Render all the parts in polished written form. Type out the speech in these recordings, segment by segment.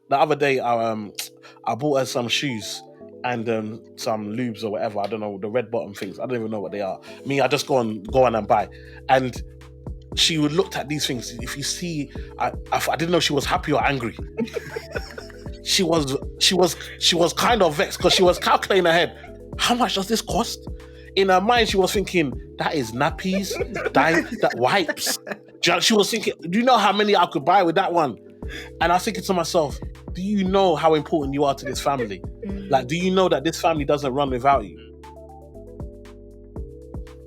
the other day, I bought her some shoes and some lubes or whatever. I don't know, the red bottom things. I don't even know what they are. Me, I just go on and buy. And she would looked at these things. If you see, I didn't know she was happy or angry. She was kind of vexed because she was calculating ahead. How much does this cost? In her mind, she was thinking, that is nappies, that wipes. She was thinking, do you know how many I could buy with that one? And I was thinking to myself, do you know how important you are to this family? Like, do you know that this family doesn't run without you?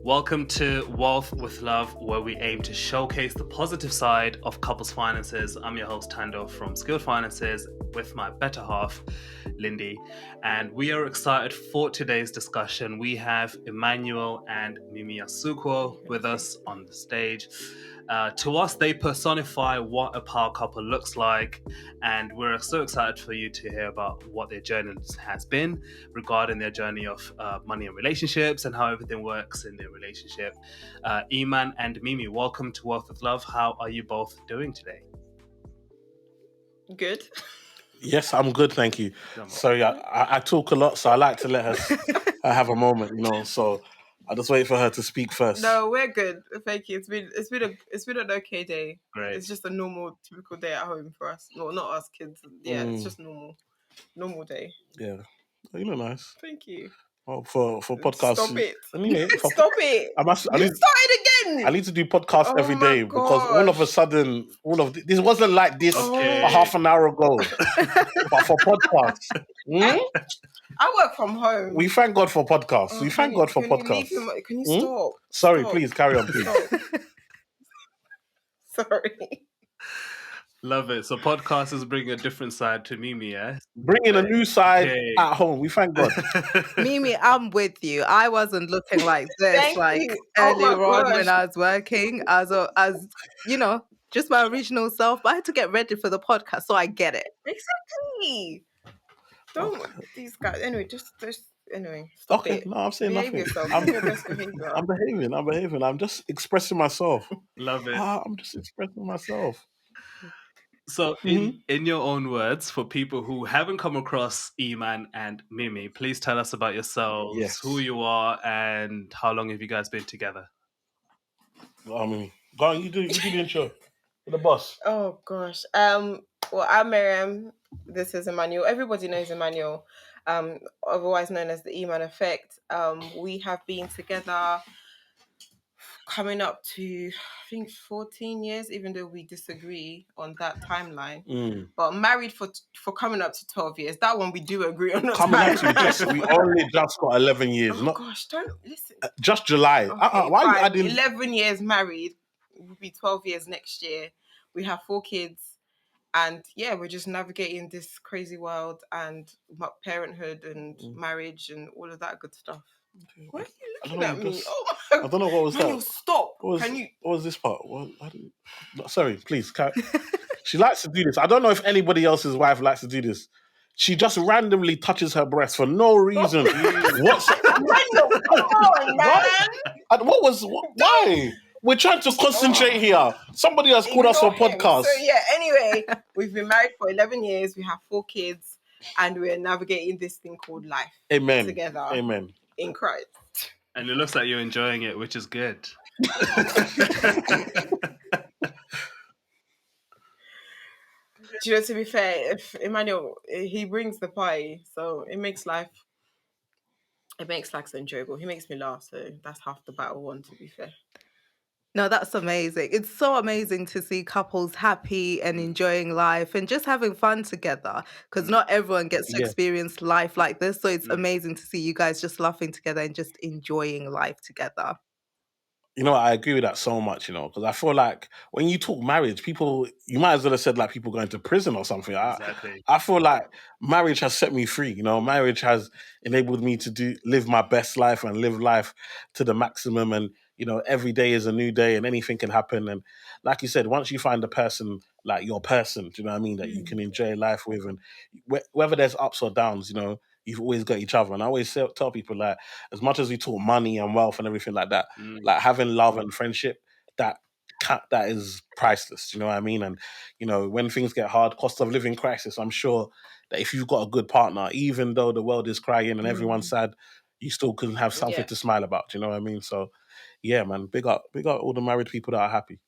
Welcome to Wealth with Love, where we aim to showcase the positive side of couples' finances. I'm your host, Tando, from Skilled Finances, with my better half, Lindy. And we are excited for today's discussion. We have Emmanuel and Mimi Asuquo with us on the stage. To us, they personify what a power couple looks like, and we're so excited for you to hear about what their journey has been regarding their journey of money and relationships and how everything works in their relationship. Eman and Mimi, welcome to Wealth with Love. How are you both doing today? Good. Yes, I'm good, thank you. Sorry, I talk a lot, so I like to let her have a moment, so I just wait for her to speak first. No, we're good. Thank you. It's been an okay day. Great. It's just a normal, typical day at home for us. No, not us kids. Yeah, it's just normal day. Yeah, you look nice. Thank you. Well, for podcasts. Stop it. Anyway, Stop it. You started again. I need to do podcasts every day because all of a sudden, this wasn't like this a half an hour ago. But for podcasts, I work from home. We thank God for podcasts. We thank God for podcasts. Can you stop? Sorry, Stop. please carry on, please. Sorry. Love it. So podcasts bring a different side to Mimi, yeah? Bringing a new side at home. We thank God. Mimi, I'm with you. I wasn't looking like this earlier on when I was working as you know, just my original self. But I had to get ready for the podcast, so I get it. Exactly. These guys. Anyway, just anyway. Stop it. No, I'm saying Behave nothing. yourself. I'm your best behavior. I'm behaving. I'm just expressing myself. Love it. I'm just expressing myself. So, in your own words, for people who haven't come across Eman and Mimi, please tell us about yourselves, who you are, and how long have you guys been together? Go on, you do the intro. You're the boss. Oh gosh. Well, I'm Miriam. This is Emmanuel. Everybody knows Emmanuel. Otherwise known as the Eman effect. We have been together coming up to, I think, 14 years, even though we disagree on that timeline. But married for coming up to 12 years. That one we do agree on. Coming up to we only just got 11 years. Gosh, don't listen. Just July. Okay, why are you adding 11 years married? We'll be 12 years next year. We have 4 kids. And yeah, we're just navigating this crazy world and parenthood and marriage and all of that good stuff. Why are you looking at me? I don't know what was that. Stop. What was this part? Sorry, please. She likes to do this. I don't know if anybody else's wife likes to do this. She just randomly touches her breast for no reason. Why? We're trying to concentrate here. Somebody has called us for podcast. So yeah, anyway, we've been married for 11 years. We have 4 kids, and we're navigating this thing called life. Amen. Together. Amen. In Christ. And it looks like you're enjoying it, which is good. Do you know, to be fair, if Emmanuel, he brings the party, so it makes life so enjoyable. He makes me laugh, so that's half the battle one, to be fair. No, that's amazing. It's so amazing to see couples happy and enjoying life and just having fun together, because not everyone gets to experience life like this. So it's amazing to see you guys just laughing together and just enjoying life together. I agree with that so much, because I feel like when you talk marriage, you might as well have said like people going to prison or something. Exactly. I feel like marriage has set me free. Marriage has enabled me to live my best life and live life to the maximum. And, every day is a new day and anything can happen. And like you said, once you find a person, like your person, do you know what I mean, that you can enjoy life with, and whether there's ups or downs, you've always got each other. And I always tell people, like, as much as we talk money and wealth and everything like that, like having love and friendship, that that is priceless. You know what I mean? And when things get hard, cost of living crisis, I'm sure that if you've got a good partner, even though the world is crying and everyone's sad, you still can have something to smile about. You know what I mean? So yeah, man, big up all the married people that are happy,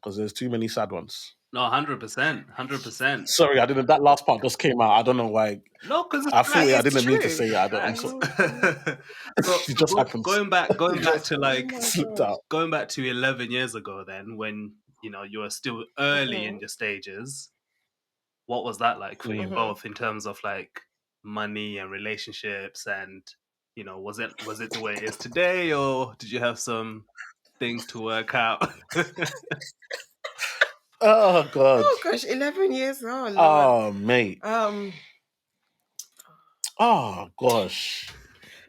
because there's too many sad ones. No, 100%, 100%. Sorry, I didn't. That last part just came out. I don't know why. No, because I thought I didn't mean to true. say it. I'm So, it just happens. going back Just to like slipped out. going back to 11 years ago, then when you were still early in your stages, what was that like for you both in terms of like money and relationships, and was it the way it is today, or did you have some things to work out? Oh god. Oh gosh, 11 years. Oh Lord. Oh mate. Oh gosh.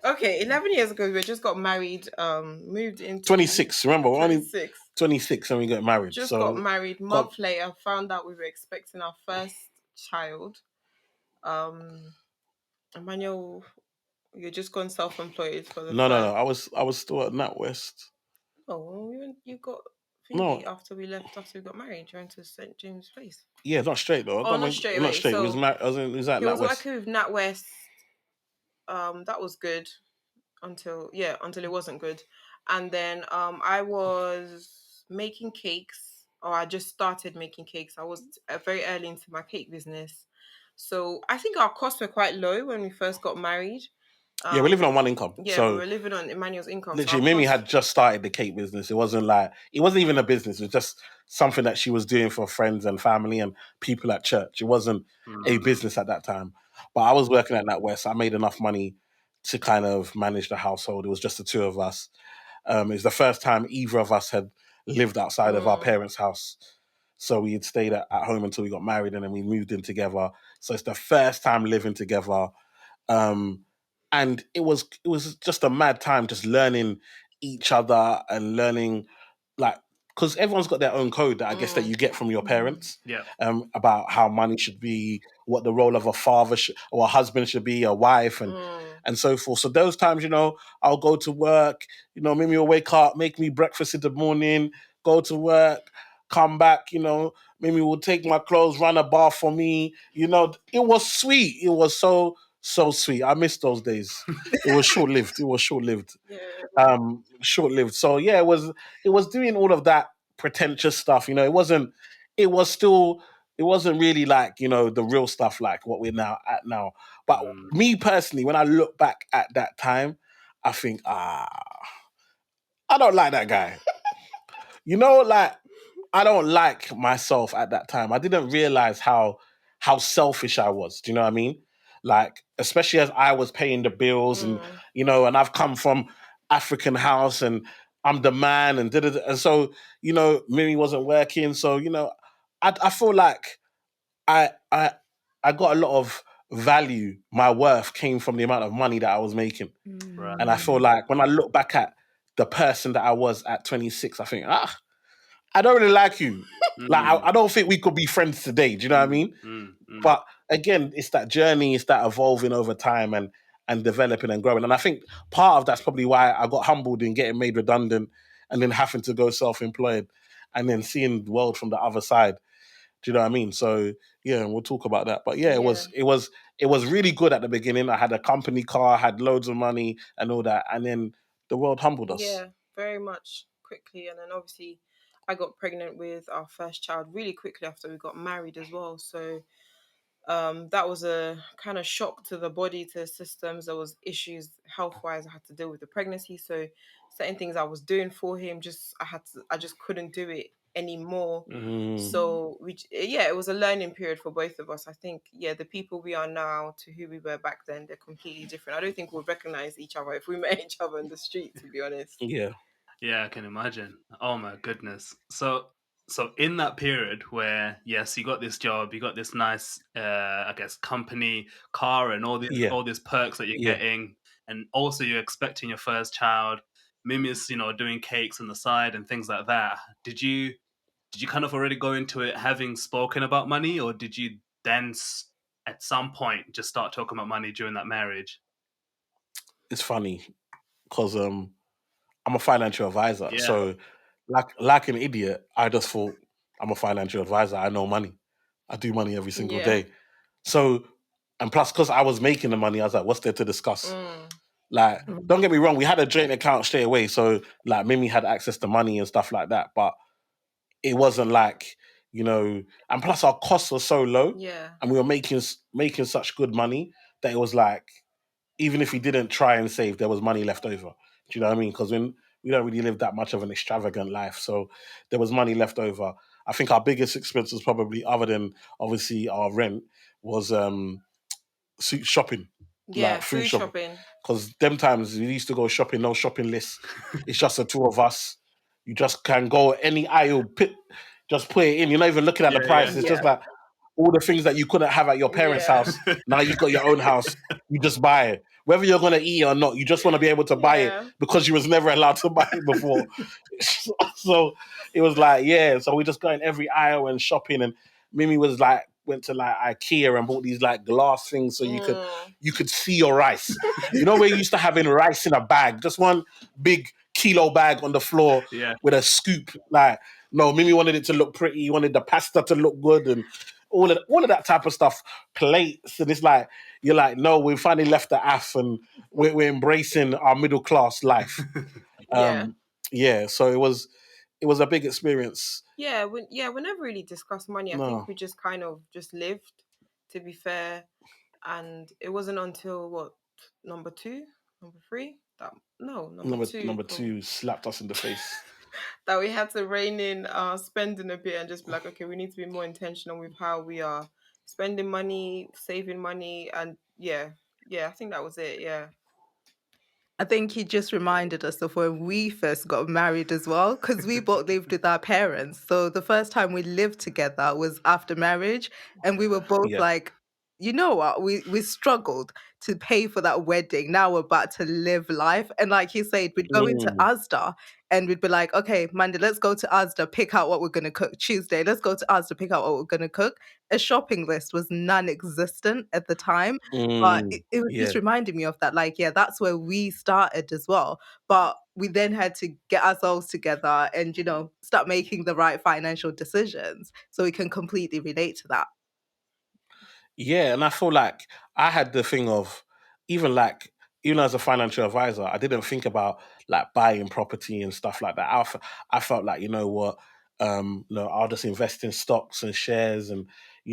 Okay, 11 years ago we just got married. Moved into 26. Remember, we're only 26. 26 and we got married. Just so got married. Month later, found out we were expecting our first child. Emmanuel, you're just gone self-employed for the No. I was still at NatWest. Oh, you got thingy after we got married. You went to St. James Place. Yeah, not straight though. Not straight away. Not straight. So he was at he was NatWest. working with NatWest. That was good until it wasn't good. And then I was making cakes, or I just started making cakes. I was very early into my cake business. So I think our costs were quite low when we first got married. Yeah, we're living on one income. Yeah, so we were living on Emmanuel's income. Literally, Mimi had just started the cake business. It wasn't even a business. It was just something that she was doing for friends and family and people at church. It wasn't a business at that time. But I was working at NatWest. I made enough money to kind of manage the household. It was just the two of us. It was the first time either of us had lived outside of our parents' house. So we had stayed at home until we got married, and then we moved in together. So it's the first time living together. And it was just a mad time, just learning each other and learning, like, because everyone's got their own code that I guess that you get from your parents. About how money should be, what the role of a father or a husband should be, a wife, and so forth. So those times, I'll go to work, Mimi will wake up, make me breakfast in the morning, go to work, come back, Mimi will take my clothes, run a bath for me. It was sweet. It was so sweet. I miss those days. It was short lived. Short-lived. So yeah, it was doing all of that pretentious stuff. It wasn't really like, the real stuff like what we're now at now. But me personally, when I look back at that time, I think, I don't like that guy. I don't like myself at that time. I didn't realize how selfish I was. Do you know what I mean? Like, especially as I was paying the bills and, and I've come from African house and I'm the man and and so, Mimi wasn't working. So, I feel like I got a lot of value. My worth came from the amount of money that I was making. Right. And I feel like when I look back at the person that I was at 26, I think, I don't really like you. Like, I don't think we could be friends today. Do you know what I mean? But again, it's that journey, it's that evolving over time and developing and growing. And I think part of that's probably why I got humbled in getting made redundant and then having to go self-employed and then seeing the world from the other side. Do you know what I mean? So yeah, we'll talk about that. But yeah, it was really good at the beginning. I had a company car, had loads of money and all that. And then the world humbled us. Yeah, very much quickly. And then obviously I got pregnant with our first child really quickly after we got married as well. So that was a kind of shock to the body, to the systems. There was issues health-wise I had to deal with the pregnancy. So certain things I was doing for him, I just couldn't do it anymore. So it was a learning period for both of us. I think the people we are now to who we were back then, they're completely different. I don't think we'll recognize each other if we met each other in the street, to be honest. Yeah, I can imagine. Oh my goodness. So in that period where, yes, you got this job, you got this nice, I guess, company car and all these perks that you're getting, and also you're expecting your first child. Mimi's, doing cakes on the side and things like that. Did you kind of already go into it having spoken about money, or did you then at some point just start talking about money during that marriage? It's funny because I'm a financial advisor. Yeah. So like an idiot, I just thought I'm a financial advisor. I know money. I do money every single Yeah. day. So, and plus, because I was making the money, I was like, what's there to discuss? Mm. Like, Mm. don't get me wrong, we had a joint account straight away. So, like, Mimi had access to money and stuff like that. But it wasn't like, and plus our costs were so low Yeah. and we were making such good money that it was like, even if we didn't try and save, there was money left over. Do you know what I mean? Because when we don't really live that much of an extravagant life, so there was money left over. I think our biggest expense was probably, other than obviously our rent, was shopping, Yeah. like food Food shopping. shopping. Because them times we used to go shopping, no shopping list. It's just the two of us. You just can go any aisle, just put it in. You're not even looking at the price. It's Yeah. just like all the things that you couldn't have at your parents' Yeah. house. Now you've got your own house. You just buy it. Whether you're gonna eat it or not, you just want to be able to buy it Yeah. because you was never allowed to buy it before. So it was like, yeah. So we just go in every aisle and shopping. And Mimi was like, went to like IKEA and bought these like glass things so you could see your rice. You know where you used to having rice in a bag, just one big kilo bag on the floor Yeah. with a scoop. Like, no, Mimi wanted it to look pretty, wanted the pasta to look good and all of that type of stuff, plates, and it's like you're like, no, we finally left the AF and we're embracing our middle class life. Yeah. Yeah, so it was a big experience. Yeah. We never really discussed money. I think No, we just kind of just lived, to be fair. And it wasn't until what, number two, number three, that no, number two, number two slapped us in the face. that we had to rein in spending a bit and just be like, okay, we need to be more intentional with how we are spending money, saving money, and yeah, I think that was it. Yeah. I think he just reminded us of when we first got married as well, because we both lived with our parents. So the first time we lived together was after marriage, and we were both Yeah. like, you know what, we struggled to pay for that wedding. Now we're about to live life. And like he said, we'd go into Mm, Asda and we'd be like, okay, Monday, let's go to Asda, pick out what we're gonna cook. Tuesday, let's go to Asda, pick out what we're gonna cook. A shopping list was non-existent at the time. But it was yeah. just reminding me of that, like, yeah, that's where we started as well. But we then had to get ourselves together and, start making the right financial decisions. So we can completely relate to that. Yeah, and I feel like I had the thing of even like even as a financial advisor, I didn't think about like buying property and stuff like that. I felt like, you know what, I'll just invest in stocks and shares, and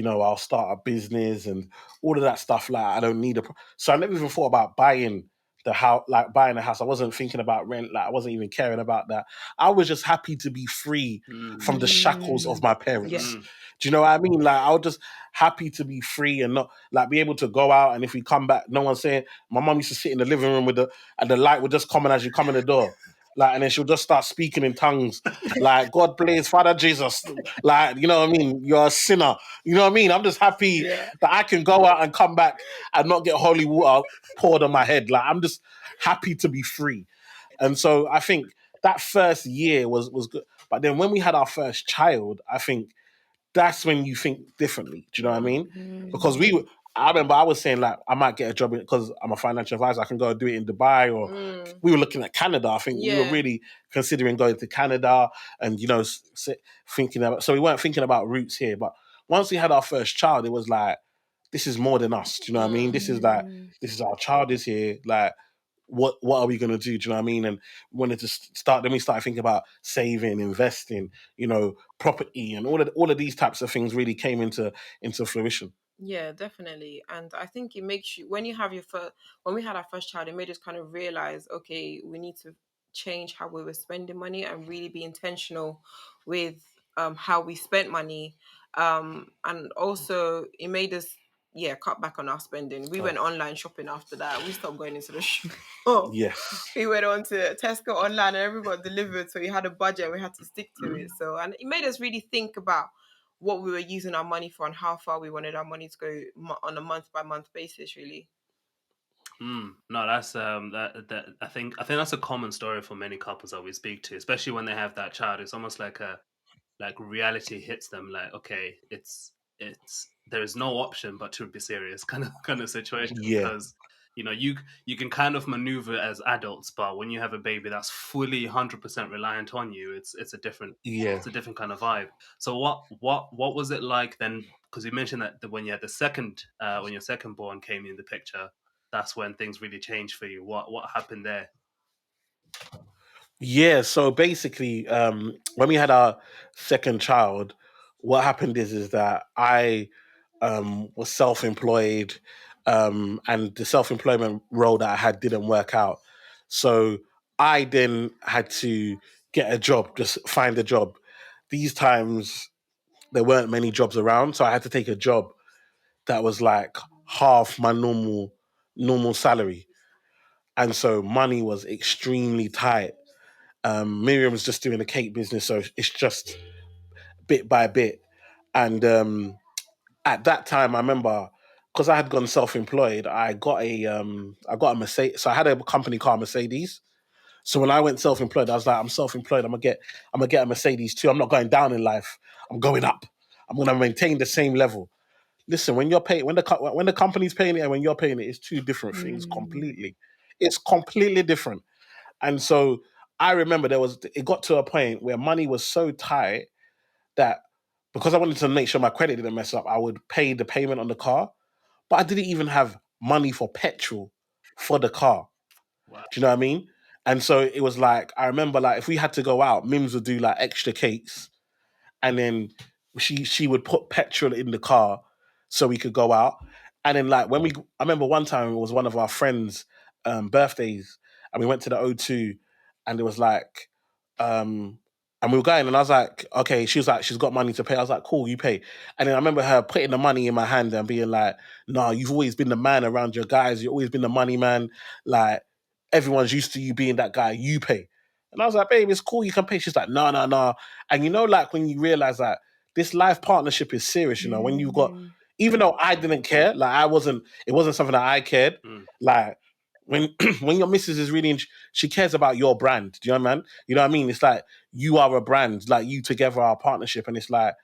I'll start a business and all of that stuff. Like I don't need so I never even thought about buying the house, like buying a house. I wasn't thinking about rent. Like I wasn't even caring about that. I was just happy to be free from the shackles of Mm. my Yeah. parents. Do you know what I mean? Like I was just happy to be free and not like be able to go out, and if we come back, no one's saying. My mum used to sit in the living room with and the light would just come on as you come in the door. Like, and then she'll just start speaking in tongues, like God bless Father Jesus, like you know what I mean. You're a sinner, you know what I mean. I'm just happy Yeah. that I can go out and come back and not get holy water poured on my head. Like I'm just happy to be free, and so I think that first year was good. But then when we had our first child, I think that's when you think differently. Do you know what I mean? Because Mm. I remember I was saying like I might get a job because I'm a financial advisor. I can go and do it in Dubai, or Mm. we were looking at Canada. I think we were Yeah. really considering going to Canada, and thinking about. So we weren't thinking about roots here. But once we had our first child, it was like this is more than us. Do you know what I mean? Mm. This is like Mm. this is our child is here. Like what are we going to do? Do you know what I mean? And wanted to start. Then we started thinking about saving, investing, property, and all of these types of things really came into fruition. Yeah, definitely. And I think it makes you, when you have your first, when we had our first child, it made us kind of realize, okay, we need to change how we were spending money and really be intentional with how we spent money. And also it made us, yeah, cut back on our spending. We Oh, went online shopping after that. We stopped going into the shop. yes. We went on to Tesco online and everything got delivered. So we had a budget and we had to stick to it. So, and it made us really think about what we were using our money for and how far we wanted our money to go on a month by month basis, really. No, that's that I think that's a common story for many couples that we speak to, especially when they have that child. It's almost like reality hits them. Like, okay, it's there is no option but to be serious, kind of situation, Yeah. because you know, you can kind of maneuver as adults, but when you have a baby that's fully 100% reliant on you, it's a different kind of vibe. So what was it like then? Because you mentioned that when you had the second when your second born came in the picture, that's when things really changed for you. What happened there? Yeah, so basically, when we had our second child, what happened is that I was self-employed, and the self-employment role that I had didn't work out. So I then had to get a job, just find a job. These times there weren't many jobs around, so I had to take a job that was like half my normal salary, and so money was extremely tight. Miriam was just doing the cake business, so it's just bit by bit. And at that time, I remember because I had gone self-employed, I got a Mercedes. So I had a company car, Mercedes. So when I went self-employed, I was like, I'm self-employed. I'm gonna get a Mercedes too. I'm not going down in life. I'm going up. I'm gonna maintain the same level. Listen, when you're paying, when the company's paying it and when you're paying it, it's two different things completely. It's completely different. And so I remember it got to a point where money was so tight that because I wanted to make sure my credit didn't mess up, I would pay the payment on the car, but I didn't even have money for petrol for the car. Wow. Do you know what I mean? And so it was like, I remember like if we had to go out, Mims would do like extra cakes, and then she would put petrol in the car so we could go out. And then like I remember one time it was one of our friends' birthdays, and we went to the O2, and it was like, and we were going, and I was like, okay, she was like, she's got money to pay. I was like, cool, you pay. And then I remember her putting the money in my hand and being like, nah, you've always been the man around your guys. You've always been the money man. Like, everyone's used to you being that guy. You pay. And I was like, babe, it's cool, you can pay. She's like, no, no, no. And you know, like when you realize that this life partnership is serious, you know, when you've got, even though I didn't care, like it wasn't something that I cared. Like when when your missus is really, she cares about your brand. Do you know what I mean? You know what I mean? It's like you are a brand, like you together are a partnership, and it's like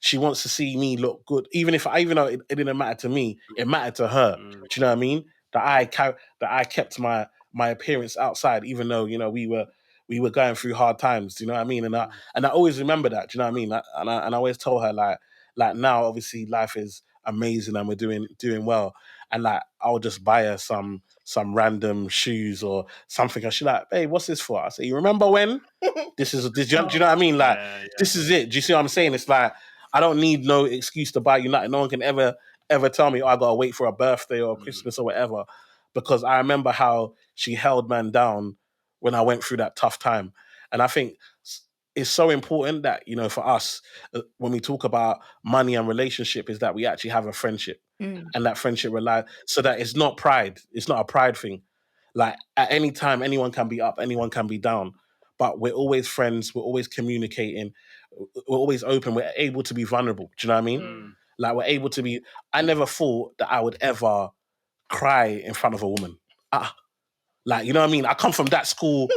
she wants to see me look good, even though it didn't matter to me, it mattered to her. Do you know what I mean? That I kept my appearance outside, even though you know we were going through hard times. Do you know what I mean? And I always remember that. Do you know what I mean? And I always told her like now, obviously life is amazing and we're doing well, and like I'll just buy her some random shoes or something, and she's like, "Babe, what's this for?" I say, "You remember when? Do you know what I mean? Like, this is it. Do you see what I'm saying? It's like I don't need no excuse to buy you nothing. No one can ever tell me, oh, I gotta wait for a birthday or Christmas or whatever, because I remember how she held man down when I went through that tough time. And I think it's so important that, you know, for us, when we talk about money and relationship, is that we actually have a friendship, and that friendship relies, so that it's not pride. It's not a pride thing. Like at any time, anyone can be up, anyone can be down, but we're always friends. We're always communicating. We're always open. We're able to be vulnerable. Do you know what I mean? Like we're able to be. I never thought that I would ever cry in front of a woman. Like, you know what I mean? I come from that school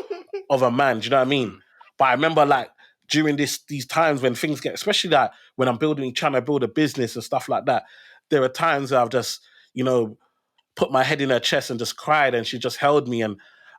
of a man. Do you know what I mean? But I remember like during these times when things get, especially like when I'm trying to build a business and stuff like that, there are times that I've just, you know, put my head in her chest and just cried, and she just held me. And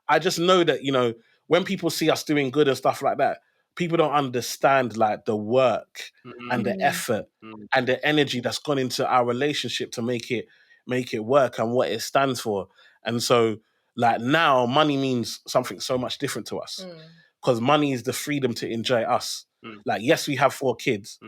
I just know that, you know, when people see us doing good and stuff like that, people don't understand like the work and the effort and the energy that's gone into our relationship to make it work and what it stands for. And so like now money means something so much different to us, because money is the freedom to enjoy us. Like, yes, we have 4 kids,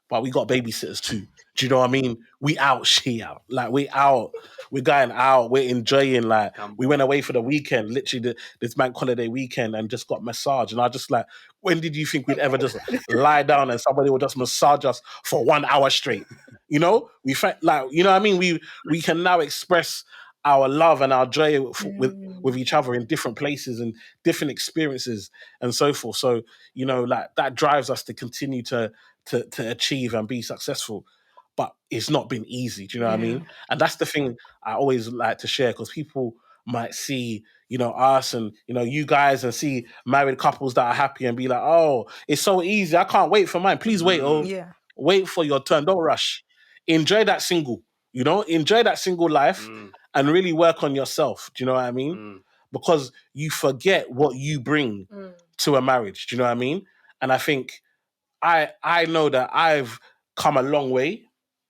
but we got babysitters too. Do you know what I mean? We out, she out. Like we out, we're going out, we're enjoying. Like we went away for the weekend, literally this bank holiday weekend, and just got massage. And I just like, when did you think we'd ever just lie down and somebody would just massage us for 1 hour straight? You know, we felt like, you know what I mean? We can now express our love and our joy with each other in different places and different experiences and so forth. So, you know, like that drives us to continue to achieve and be successful. But it's not been easy. Do you know what I mean? And that's the thing I always like to share, because people might see, you know, us and, you know, you guys, and see married couples that are happy and be like, oh, it's so easy. I can't wait for mine. Please wait. Wait for your turn. Don't rush. Enjoy that single, you know, enjoy that single life. and really work on yourself. Do you know what I mean? Because you forget what you bring to a marriage. Do you know what I mean? And I think I know that I've come a long way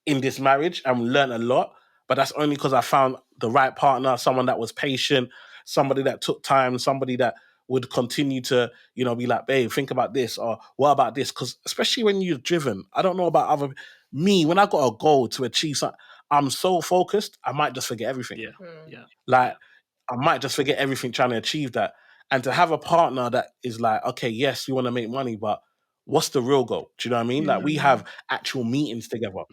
in this marriage and learned a lot, but that's only because I found the right partner, someone that was patient, somebody that took time, somebody that would continue to, be like, babe, think about this, or what about this? Because especially when you're driven, I don't know about me, when I got a goal to achieve something, I'm so focused, I might just forget everything. Like, I might just forget everything trying to achieve that. And to have a partner that is like, okay, yes, we want to make money, but what's the real goal? Do you know what I mean? Like, we have actual meetings together.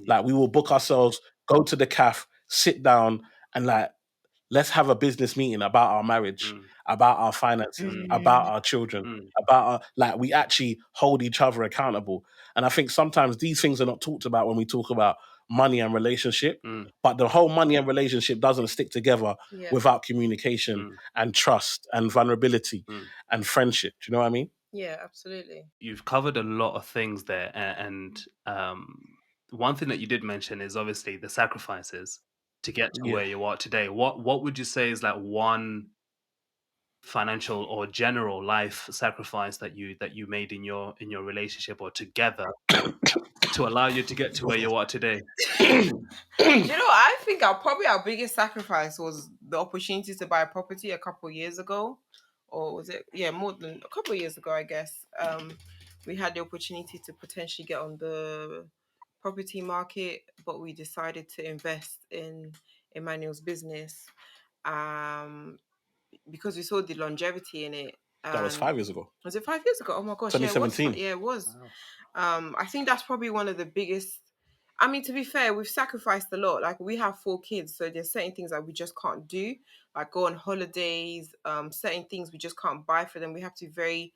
Like, we will book ourselves, go to the cafe, sit down, and like, let's have a business meeting about our marriage, about our finances, about our children, about we actually hold each other accountable. And I think sometimes these things are not talked about when we talk about money and relationship, but the whole money and relationship doesn't stick together without communication and trust and vulnerability and friendship. Do you know what I mean? Yeah, absolutely. You've covered a lot of things there, and one thing that you did mention is obviously the sacrifices to get to where you are today. What would you say is like one financial or general life sacrifice that you made in your relationship or together to allow you to get to where you are today? I think our biggest sacrifice was the opportunity to buy a property a couple of years ago, or was it? Yeah, more than a couple of years ago, I guess. We had the opportunity to potentially get on the property market, but we decided to invest in Emmanuel's business, because we saw the longevity in it. That was 5 years ago. Was it 5 years ago? Oh my gosh, yeah, it was. 2017. Yeah, it was. Wow. I think that's probably one of the biggest. I mean, to be fair, we've sacrificed a lot. Like, we have 4 kids, so there's certain things that we just can't do, like go on holidays. Certain things we just can't buy for them. We have to be very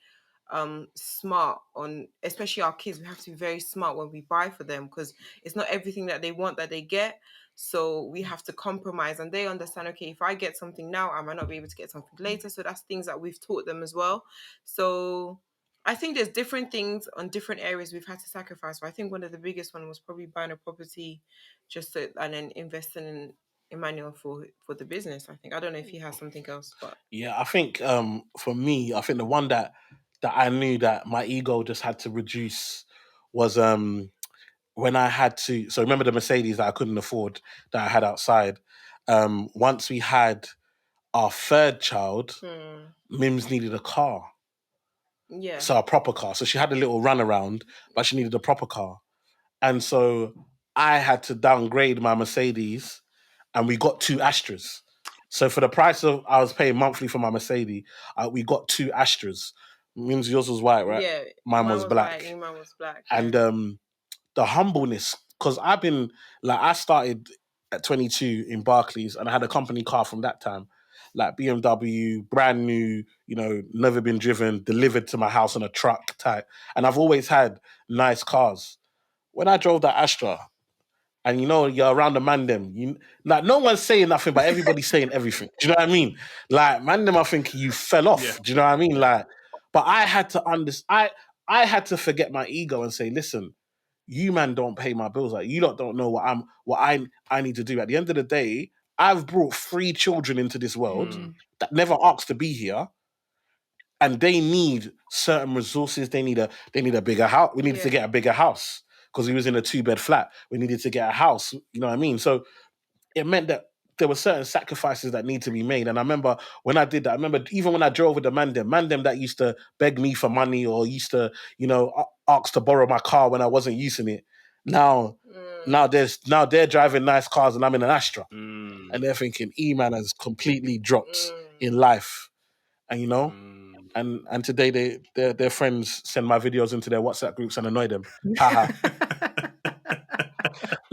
smart on, especially our kids. We have to be very smart when we buy for them, because it's not everything that they want that they get. So we have to compromise, and they understand, okay, if I get something now, I might not be able to get something later. So that's things that we've taught them as well. So I think there's different things on different areas we've had to sacrifice. But I think one of the biggest one was probably buying a property, and then investing in Emmanuel for the business. I don't know if he has something else, but yeah, I think for me, I think the one that I knew that my ego just had to reduce was when I had to. So remember the Mercedes that I couldn't afford that I had outside. Once we had our 3rd child, Mims needed a car. Yeah. So a proper car. So she had a little runaround, but she needed a proper car. And so I had to downgrade my Mercedes, and we got 2 Astras. So for the price of I was paying monthly for my Mercedes, we got 2 Astras. Means yours was white, right? Yeah, mine was black. White, mine was black. And the humbleness, because I started at 22 in Barclays, and I had a company car from that time, like BMW, brand new, never been driven, delivered to my house on a truck type. And I've always had nice cars. When I drove that Astra, and you're around the man them, no one's saying nothing, but everybody's saying everything. Do you know what I mean? Like, man them, I think you fell off. Yeah. Do you know what I mean? Like, but I had to I had to forget my ego and say, listen, you man don't pay my bills. Like, you don't know what I need to do. At the end of the day, I've brought 3 children into this world that never asked to be here. And they need certain resources. They need a bigger house. We needed to get a bigger house because we was in a 2-bed flat. We needed to get a house. You know what I mean? So it meant that there were certain sacrifices that need to be made. And I remember when I did that, I remember even when I drove with the man them that used to beg me for money or used to, ask to borrow my car when I wasn't using it. Now they're driving nice cars and I'm in an Astra. And they're thinking, Eman has completely dropped in life. And and today their friends send my videos into their WhatsApp groups and annoy them. Haha.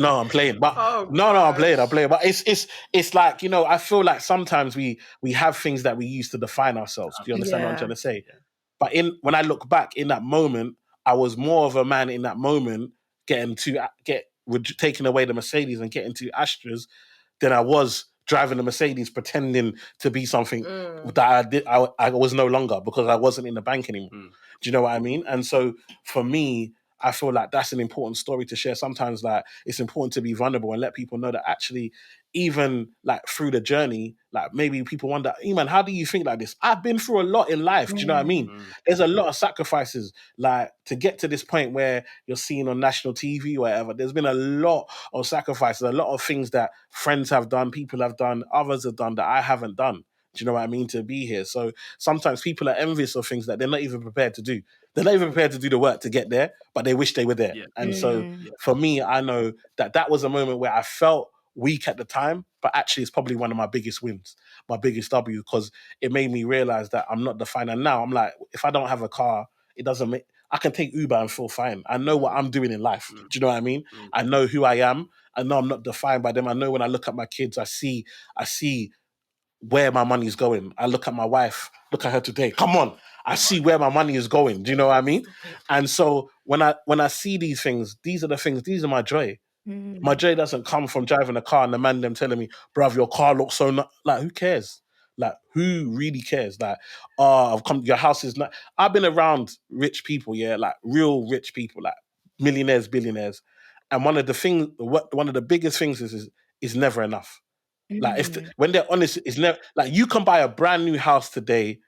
No, I'm playing. But no, I'm playing. But it's like, I feel like sometimes we have things that we use to define ourselves. Do you understand what I'm trying to say? Yeah. But when I look back in that moment, I was more of a man in that moment taking away the Mercedes and getting 2 Astras than I was driving a Mercedes pretending to be something that I was no longer, because I wasn't in the bank anymore. Do you know what I mean? And so for me, I feel like that's an important story to share. Sometimes, like, it's important to be vulnerable and let people know that actually even like through the journey, like maybe people wonder, Eman, how do you think like this? I've been through a lot in life. Do you know what I mean? There's a lot of sacrifices, like to get to this point where you're seen on national TV or whatever. There's been a lot of sacrifices, a lot of things that friends have done, people have done, others have done that I haven't done. Do you know what I mean? To be here. So sometimes people are envious of things that they're not even prepared to do. They're not even prepared to do the work to get there, but they wish they were there. Yeah. And so for me, I know that that was a moment where I felt weak at the time, but actually it's probably one of my biggest wins, my biggest W, because it made me realize that I'm not defined. And now I'm like, if I don't have a car, it doesn't make, I can take Uber and feel fine. I know what I'm doing in life. Do you know what I mean? I know who I am. I know I'm not defined by them. I know when I look at my kids, I see where my money is going. I look at my wife, look at her today. Come on. I see where my money is going. Do you know what I mean? And so when I see these things, these are the things, these are my joy. My joy doesn't come from driving a car and the man them telling me, bruv, your car looks so like, who cares? Like, who really cares? Like, I've come, your house is not. I've been around rich people, yeah, like real rich people, like millionaires, billionaires. And one of the biggest things is never enough. Like when they're honest, it's never like you can buy a brand new house today,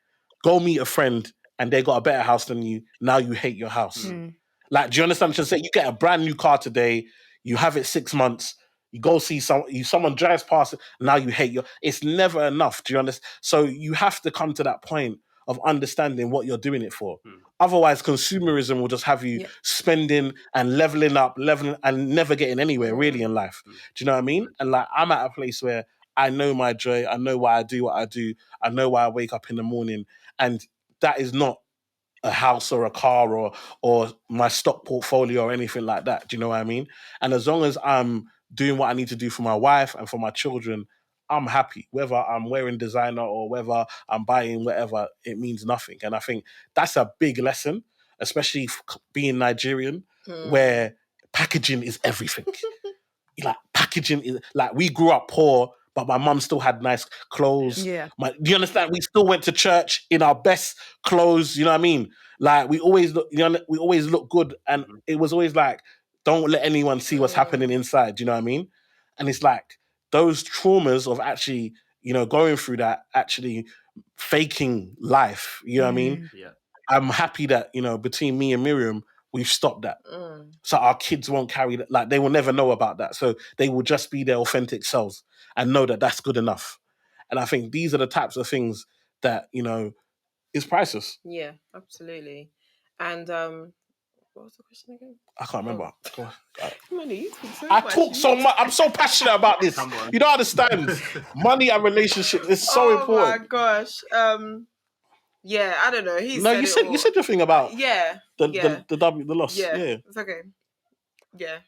go meet a friend, and they got a better house than you. Now you hate your house. Like, do you understand what I'm saying? You get a brand new car today, you have it 6 months, you go see someone drives past it, now you hate your. It's never enough. Do you understand? So you have to come to that point of understanding what you're doing it for. Otherwise, consumerism will just have you spending and leveling up, leveling and never getting anywhere really in life. Do you know what I mean? And like, I'm at a place where I know my joy. I know why I do what I do. I know why I wake up in the morning. And that is not a house or a car or my stock portfolio or anything like that. Do you know what I mean? And as long as I'm doing what I need to do for my wife and for my children, I'm happy. Whether I'm wearing designer or whether I'm buying whatever, it means nothing. And I think that's a big lesson, especially being Nigerian, where packaging is everything. Like packaging is like, we grew up poor, but my mum still had nice clothes. Yeah. Do you understand? We still went to church in our best clothes. You know what I mean? Like we always look, we always look good, and it was always like, don't let anyone see what's happening inside. You know what I mean? And it's like those traumas of actually, going through that, actually faking life. You know what I mean? Yeah. I'm happy that between me and Miriam, we've stopped that. So our kids won't carry that. Like, they will never know about that. So they will just be their authentic selves and know that that's good enough. And I think these are the types of things that, is priceless. Yeah, absolutely. And what was the question again? I can't remember. Go on. Money, you talk so I much. talk so much. I'm so passionate about this. Come on. You don't understand. Money and relationships is so important. Oh my gosh. Yeah, I don't know. He No, said you said your thing about the the loss. Yeah, Yeah. it's okay. Yeah.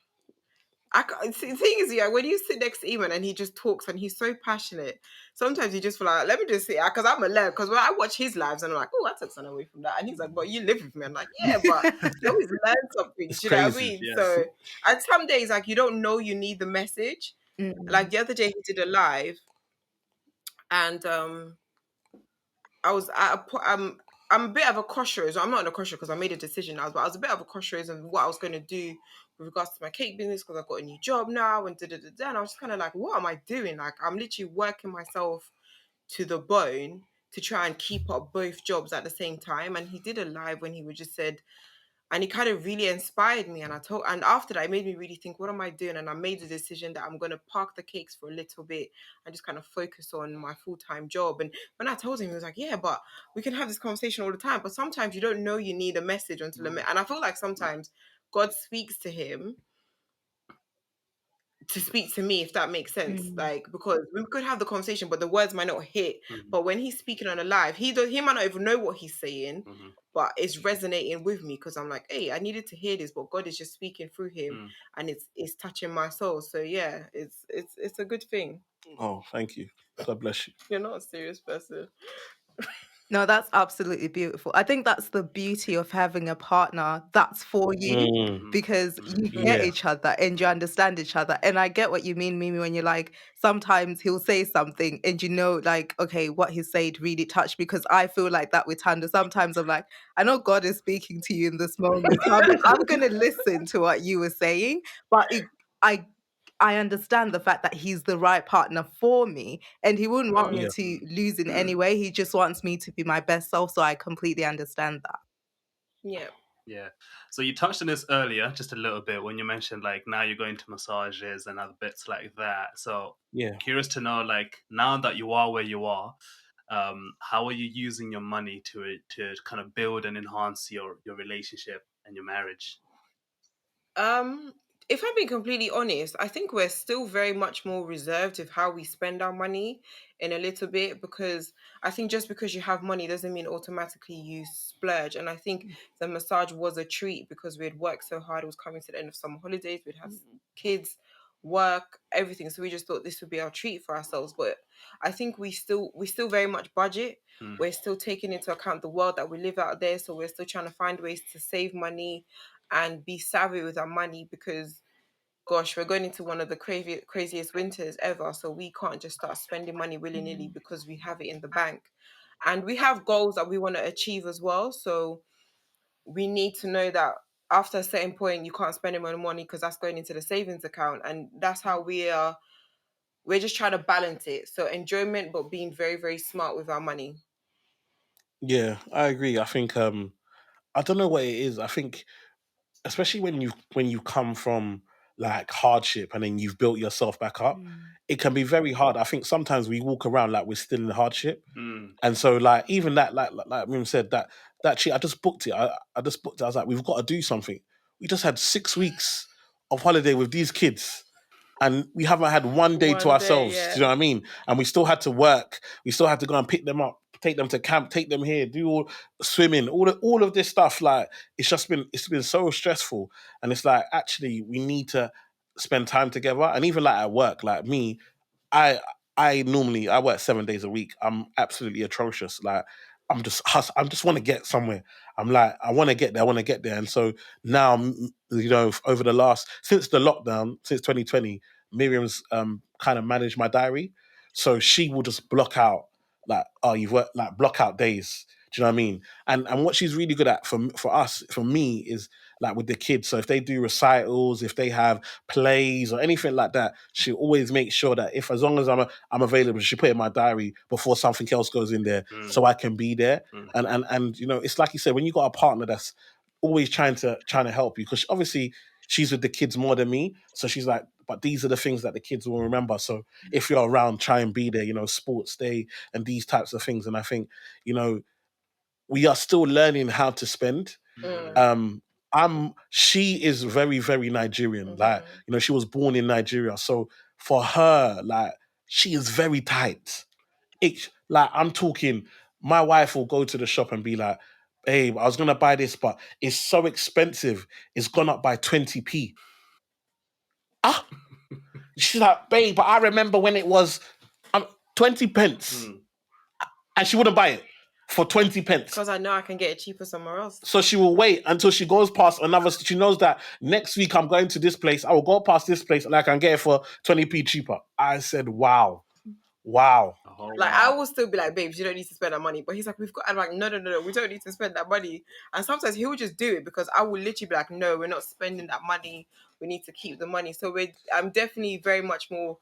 The thing is, yeah, when you sit next to Eman and he just talks and he's so passionate, sometimes you just feel like, let me just sit, because I'm alone. Because when I watch his lives and I'm like, oh, I took something away from that. And he's like, but you live with me. I'm like, yeah, but you always learn something. It's Do you know what I crazy, mean? yes. So, and some days, like, you don't know you need the message. Like the other day, he did a live and I was at I'm a bit of a crossroads. I'm not in a crossroads because I made a decision now, but I was a bit of a crossroads of what I was going to do with regards to my cake business because I've got a new job now and da-da-da-da. And I was just kind of like, what am I doing? Like, I'm literally working myself to the bone to try and keep up both jobs at the same time. And he did a live when he would just said, and it kind of really inspired me. And after that, it made me really think, what am I doing? And I made the decision that I'm going to park the cakes for a little bit and just kind of focus on my full-time job. And when I told him, he was like, yeah, but we can have this conversation all the time. But sometimes you don't know you need a message until and I feel like sometimes God speaks to him to speak to me, if that makes sense. Like, because we could have the conversation, but the words might not hit. But when he's speaking on a live, he might not even know what he's saying, but it's resonating with me because I'm like, hey, I needed to hear this, but God is just speaking through him, and it's touching my soul. So yeah, it's a good thing. Oh, thank you. God bless you. You're not a serious person. No, that's absolutely beautiful. I think that's the beauty of having a partner that's for you because you get Yeah. each other and you understand each other. And I get what you mean, Mimi, when you're like, sometimes he'll say something and like, okay, what he said really touched me, because I feel like that with Tanda. Sometimes I'm like, I know God is speaking to you in this moment. So I'm going to listen to what you were saying, but I understand the fact that he's the right partner for me, and he wouldn't want me Yeah. to lose in any way. He just wants me to be my best self, so I completely understand that. Yeah. Yeah. So you touched on this earlier, just a little bit, when you mentioned like now you're going to massages and other bits like that. So Yeah. curious to know, like now that you are where you are, how are you using your money to kind of build and enhance your relationship and your marriage? If I'm being completely honest, I think we're still very much more reserved with how we spend our money in a little bit, because I think just because you have money doesn't mean automatically you splurge. And I think the massage was a treat because we had worked so hard. It was coming to the end of summer holidays. We'd have kids, work, everything. So we just thought this would be our treat for ourselves. But I think we still very much budget. We're still taking into account the world that we live out there. So we're still trying to find ways to save money and be savvy with our money, because gosh, we're going into one of the craziest winters ever, so we can't just start spending money willy-nilly because we have it in the bank. And we have goals that we want to achieve as well, so we need to know that after a certain point you can't spend any more money because that's going into the savings account. And that's how we're just trying to balance it, so enjoyment but being very, very smart with our money. Yeah, I agree. I think I don't know what it is. I think especially when you come from like hardship and then you've built yourself back up, it can be very hard. I think sometimes we walk around like we're still in hardship. And so like even that like Mim said, that cheat, I just booked it. I just booked it. I was like, we've got to do something. We just had 6 weeks of holiday with these kids, and we haven't had one day to One day, ourselves. Do yeah. you know what I mean? And we still had to work. We still had to go and pick them up, take them to camp, take them here, do all swimming, all of this stuff. Like it's been so stressful, and it's like actually we need to spend time together. And even like at work, like me, I I work 7 days a week. I'm absolutely atrocious. Like I just want to get somewhere. I'm like I want to get there. I want to get there. And so now, over the last since the lockdown, since 2020, Miriam's kind of managed my diary. So she will just block out like, oh, you've worked, like block out days. Do you know what I mean? And what she's really good at for us, for me, is like with the kids. So if they do recitals, if they have plays or anything like that, she always makes sure that if as long as I'm available, she put it in my diary before something else goes in there, so I can be there. And it's like you said, when you got a partner that's always trying to help you, because obviously she's with the kids more than me, so she's like, but these are the things that the kids will remember. So if you're around, try and be there. Sports day and these types of things. And I think we are still learning how to spend. um she is very, very Nigerian. Like, she was born in Nigeria, so for her, like, she is very tight. Like, I'm talking, my wife will go to the shop and be like, babe, I was gonna buy this, but it's so expensive, it's gone up by 20p. Ah, she's like, babe, but I remember when it was 20 pence. And she wouldn't buy it for 20 pence. Because I know I can get it cheaper somewhere else. So she will wait until she goes past another. She knows that next week I'm going to this place. I will go past this place and I can get it for 20p cheaper. I said, wow. Like, I will still be like, babes, you don't need to spend that money. But he's like, we've got. I'm like, no, we don't need to spend that money. And sometimes he will just do it because I will literally be like, no, we're not spending that money. We need to keep the money. So I'm definitely very much more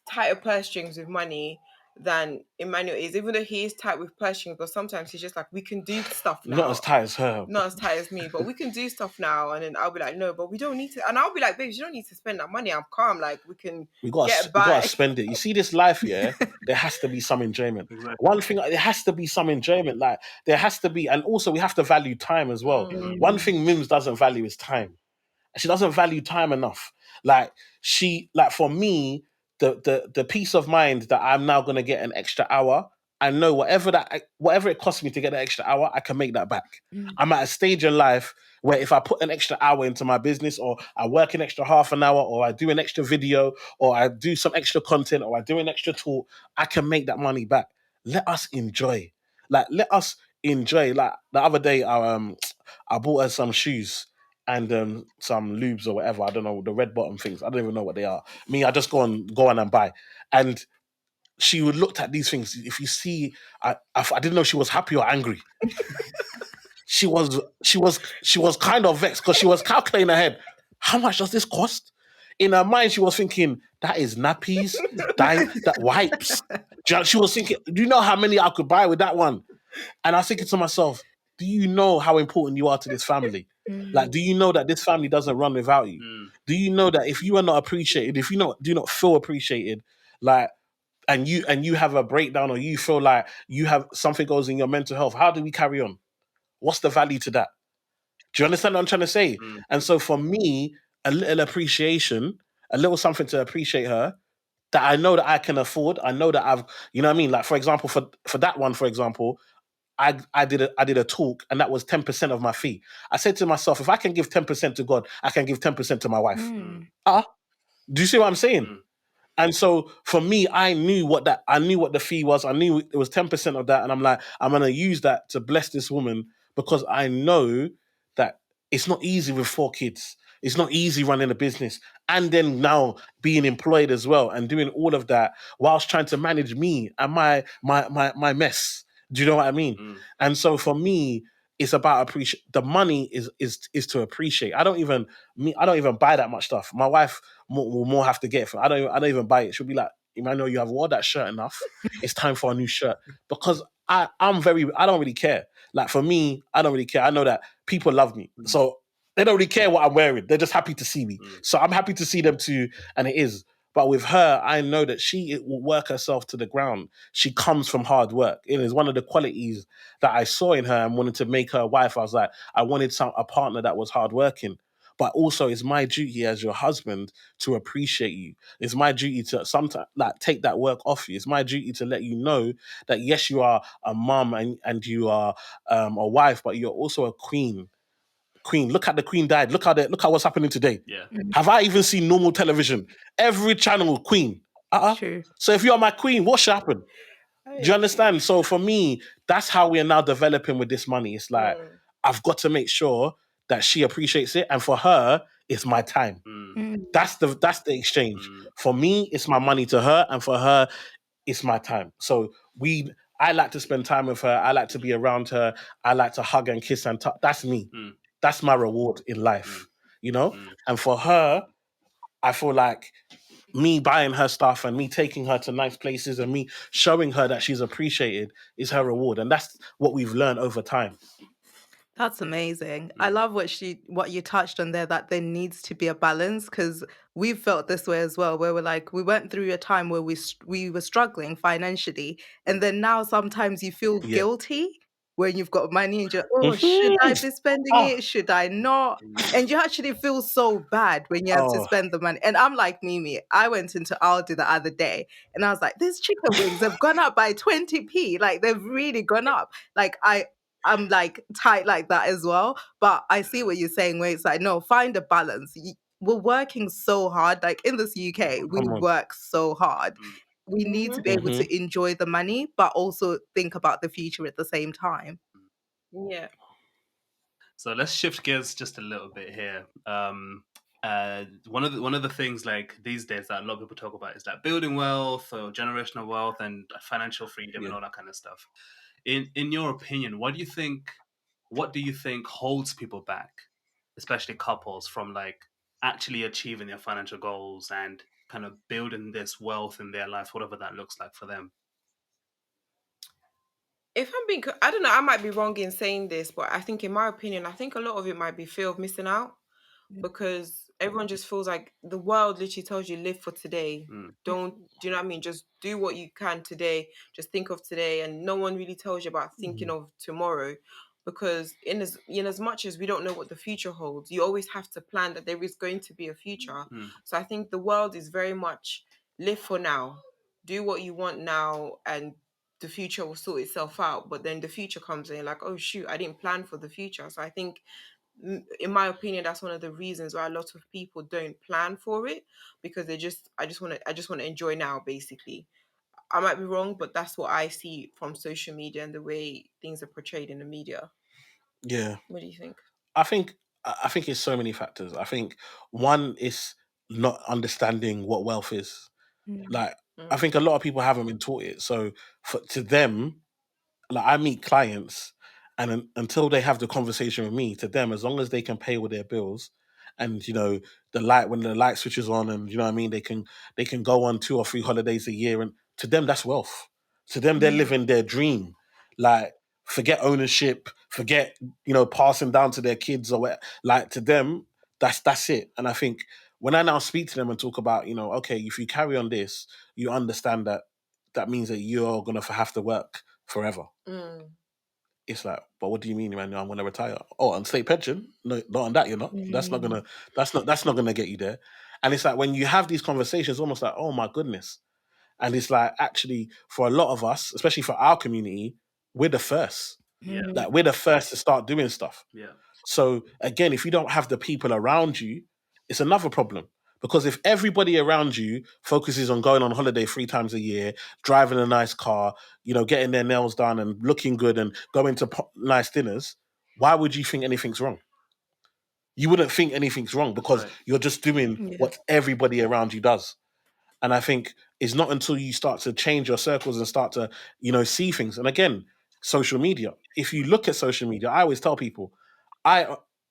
tighter purse strings with money than Emmanuel is, even though he is tight with purse strings. But sometimes he's just like, we can do stuff now. Not as tight as her. Not as tight as me, but we can do stuff now. And then I'll be like, no, but we don't need to. And I'll be like, babes, you don't need to spend that money. I'm calm. Like, we gotta spend it. You see this life, yeah? There has to be some enjoyment. Exactly. One thing, there has to be some enjoyment. Like, there has to be, and also we have to value time as well. One thing Mims doesn't value is time. She doesn't value time enough. Like, for me, the peace of mind that I'm now gonna get an extra hour, I know whatever it costs me to get an extra hour, I can make that back. I'm at a stage in life where if I put an extra hour into my business, or I work an extra half an hour, or I do an extra video, or I do some extra content, or I do an extra talk, I can make that money back. Let us enjoy. Like, let us enjoy. Like, the other day, I bought her some shoes and some lubes or whatever. I don't know, the red bottom things. I don't even know what they are. Me, I just go on and buy. And she would looked at these things. If you see, I didn't know she was happy or angry. She was kind of vexed because she was calculating ahead. How much does this cost? In her mind, she was thinking, that is nappies, that wipes. She was thinking, do you know how many I could buy with that one? And I was thinking to myself, do you know how important you are to this family? Like, do you know that this family doesn't run without you? Do you know that if you are not appreciated, if you do not feel appreciated, like, and you have a breakdown, or you feel like you have something goes in your mental health, how do we carry on? What's the value to that? Do you understand what I'm trying to say? And so for me, a little appreciation, a little something to appreciate her, that I know that I can afford. I know that I've, you know what I mean? Like, for example, for that one, for example, I did a talk, and that was 10% of my fee. I said to myself, if I can give 10% to God, I can give 10% to my wife. Do you see what I'm saying? And so for me, I knew what the fee was. I knew it was 10% of that. And I'm like, I'm going to use that to bless this woman, because I know that it's not easy with 4 kids. It's not easy running a business, and then now being employed as well, and doing all of that whilst trying to manage me and my mess. Do you know what I mean? And so for me, it's about the money is to appreciate. I don't even buy that much stuff. My wife will more have to get it. I don't even buy it. She'll be like, Emmanuel, you have worn that shirt enough. It's time for a new shirt. Because I don't really care. Like, for me, I don't really care. I know that people love me. So they don't really care what I'm wearing. They're just happy to see me. So I'm happy to see them too. And it is. But with her, I know that she will work herself to the ground. She comes from hard work. It is one of the qualities that I saw in her and wanted to make her a wife. I was like, I wanted a partner that was hardworking. But also, it's my duty as your husband to appreciate you. It's my duty to sometimes, like, take that work off you. It's my duty to let you know that yes, you are a mum, and you are a wife, but you're also a queen. Queen, look at the Queen died. Look at what's happening today. Yeah. Have I even seen normal television? Every channel, Queen. True. So if you're my queen, what should happen? Do you understand? So for me, that's how we are now developing with this money. It's like, I've got to make sure that she appreciates it, and for her, it's my time. That's the exchange. For me, it's my money to her, and for her, it's my time. So I like to spend time with her. I like to be around her. I like to hug and kiss and touch. That's me. That's my reward in life, you know? And for her, I feel like me buying her stuff and me taking her to nice places and me showing her that she's appreciated is her reward. And that's what we've learned over time. That's amazing. I love what you touched on there, that there needs to be a balance, because we've felt this way as well, where we went through a time where we were struggling financially, and then now sometimes you feel Yeah. guilty when you've got money and you're, should I be spending it? Should I not? And you actually feel so bad when you have to spend the money. And I'm like Mimi. I went into Aldi the other day and I was like, these chicken wings have gone up by 20p. Like, they've really gone up. Like, I'm like tight like that as well. But I see what you're saying, where it's like, no, find a balance. We're working so hard. Like, in this UK, we Come on. work so hard. We need to be able to enjoy the money, but also think about the future at the same time. Yeah. So let's shift gears just a little bit here. One of the things, like, these days that a lot of people talk about is like building wealth or generational wealth and financial freedom and all that kind of stuff. In your opinion, what do you think holds people back, especially couples, from like actually achieving their financial goals and kind of building this wealth in their life, whatever that looks like for them? If I'm being, I don't know, I might be wrong in saying this, but I think, in my opinion, I think a lot of it might be fear of missing out, because everyone just feels like the world literally tells you, live for today. Do you know what I mean? Just do what you can today. Just think of today, and no one really tells you about thinking of tomorrow, because in as much as we don't know what the future holds, you always have to plan that there is going to be a future. So I think the world is very much live for now, do what you want now, and the future will sort itself out. But then the future comes and you're like, oh shoot, I didn't plan for the future. So I think, in my opinion, that's one of the reasons why a lot of people don't plan for it, because I just want to enjoy now, basically. I might be wrong, but that's what I see from social media and the way things are portrayed in the media. Yeah. What do you think? I think it's so many factors. I think one is not understanding what wealth is. Like, I think a lot of people haven't been taught it. So to them, like, I meet clients, and until they have the conversation with me, to them, as long as they can pay with their bills and when the light switches on, and you know what I mean, they can go on 2 or 3 holidays a year, and to them that's wealth. To them, they're living their dream. Like, forget ownership, forget passing down to their kids or what. Like, to them, that's it. And I think when I now speak to them and talk about, okay, if you carry on this, you understand that means that you're gonna have to work forever. It's like, but what do you mean, man? I'm gonna retire. Oh, on state pension? No, not on that. You're not. That's not gonna get you there. And it's like when you have these conversations, almost like, oh my goodness. And it's like, actually, for a lot of us, especially for our community, we're the first. Yeah. Like, we're the first to start doing stuff. Yeah. So again, if you don't have the people around you, it's another problem. Because if everybody around you focuses on going on holiday 3 times a year, driving a nice car, getting their nails done and looking good and going to nice dinners, why would you think anything's wrong? You wouldn't think anything's wrong because you're just doing what everybody around you does. And I think it's not until you start to change your circles and start to, see things. And again, social media. If you look at social media, I always tell people,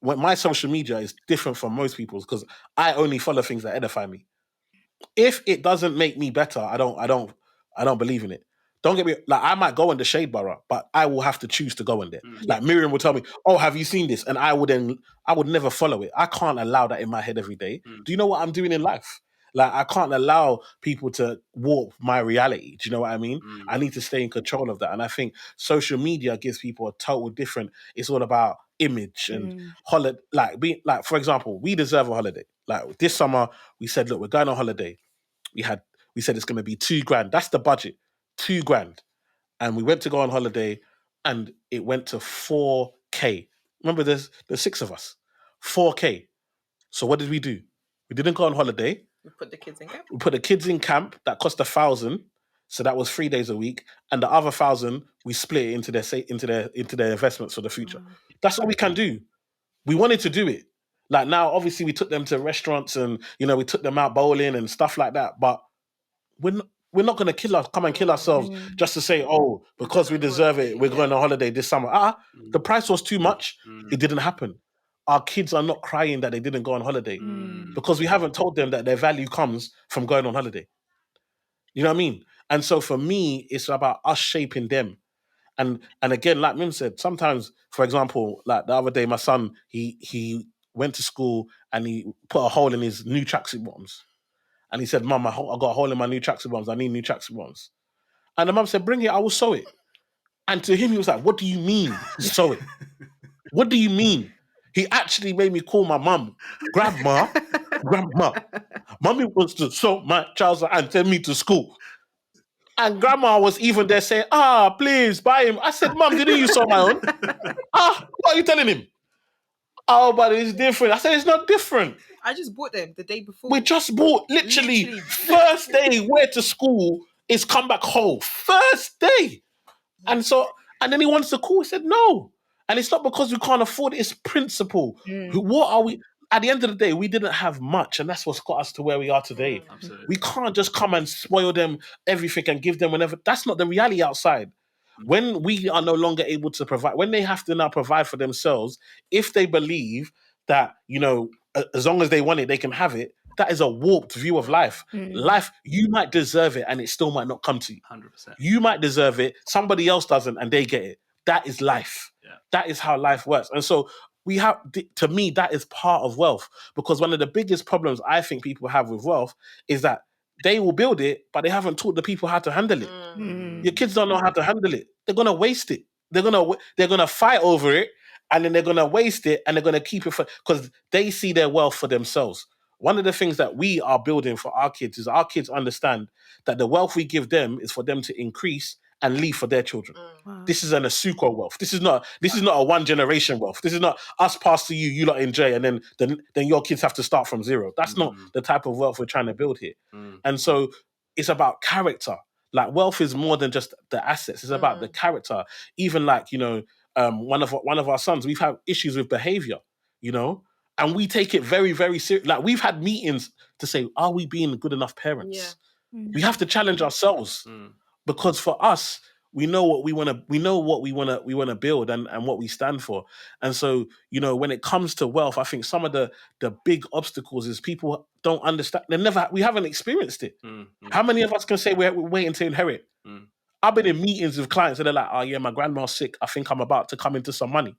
when my social media is different from most people's because I only follow things that edify me. If it doesn't make me better, I don't believe in it. Don't get me, like, I might go in the shade borough, but I will have to choose to go in there. Like, Miriam will tell me, oh, have you seen this? And I would never follow it. I can't allow that in my head every day. Do you know what I'm doing in life? Like, I can't allow people to warp my reality. Do you know what I mean? I need to stay in control of that. And I think social media gives people a total different, it's all about image and holiday. Like, for example, we deserve a holiday. Like, this summer, we said, look, we're going on holiday. We said it's going to be $2,000. That's the budget, $2,000. And we went to go on holiday and it went to 4K. Remember, there's 6 of us, 4K. So what did we do? We didn't go on holiday. We put the kids in camp. We put the kids in camp. That cost 1,000. So that was 3 days a week. And the other 1,000, we split it into their investments for the future. That's all we can do. We wanted to do it. Like, now, obviously, we took them to restaurants and, we took them out bowling and stuff like that. But we're not going to come and kill ourselves just to say, oh, because we deserve it, we're going on holiday this summer. The price was too much. It didn't happen. Our kids are not crying that they didn't go on holiday because we haven't told them that their value comes from going on holiday. You know what I mean? And so for me, it's about us shaping them. And again, like Mim said, sometimes, for example, like the other day, my son, he went to school and he put a hole in his new tracksuit bottoms. And he said, Mum, I got a hole in my new tracksuit bottoms. I need new tracksuit bottoms. And the mum said, bring it, I will sew it. And to him, he was like, what do you mean, sew it? What do you mean? He actually made me call my mum, Grandma, Mummy wants to sew my trouser and send me to school. And Grandma was even there saying, please buy him. I said, Mum, didn't you sew my own? What are you telling him? Oh, but it's different. I said, it's not different. I just bought them the day before. We just bought, literally. First day, went to school, is come back home. First day. And then he wants to call. He said, no. And it's not because we can't afford it, it's principle. What are we? At the end of the day, we didn't have much, and that's what's got us to where we are today. Absolutely. We can't just come and spoil them everything and give them whenever. That's not the reality outside. When we are no longer able to provide, when they have to now provide for themselves, if they believe that, as long as they want it, they can have it, that is a warped view of life. Life, you might deserve it and it still might not come to you. 100%. You might deserve it, somebody else doesn't, and they get it. That is life. Yeah. That is how life works. And so we have, to me, that is part of wealth. Because one of the biggest problems I think people have with wealth is that they will build it, but they haven't taught the people how to handle it. Your kids don't know how to handle it. They're gonna waste it. They're gonna fight over it, and then they're gonna waste it, and they're gonna keep it because they see their wealth for themselves. One of the things that we are building for our kids is our kids understand that the wealth we give them is for them to increase and leave for their children. Wow. This is an Asuquo wealth. This is not a one generation wealth. This is not us pass to you, you lot enjoy, and then your kids have to start from zero. That's not the type of wealth we're trying to build here. And so it's about character. Like, wealth is more than just the assets. It's about the character. Even like, one of our sons, we've had issues with behavior, and we take it very, very serious. Like, we've had meetings to say, are we being good enough parents? Yeah. We have to challenge ourselves. Because for us, We know what we want to. We know what we want to. We want to build and what we stand for. And so, when it comes to wealth, I think some of the big obstacles is people don't understand. We haven't experienced it. How many of us can say we're waiting to inherit? I've been in meetings with clients and they're like, "Oh yeah, my grandma's sick. I think I'm about to come into some money."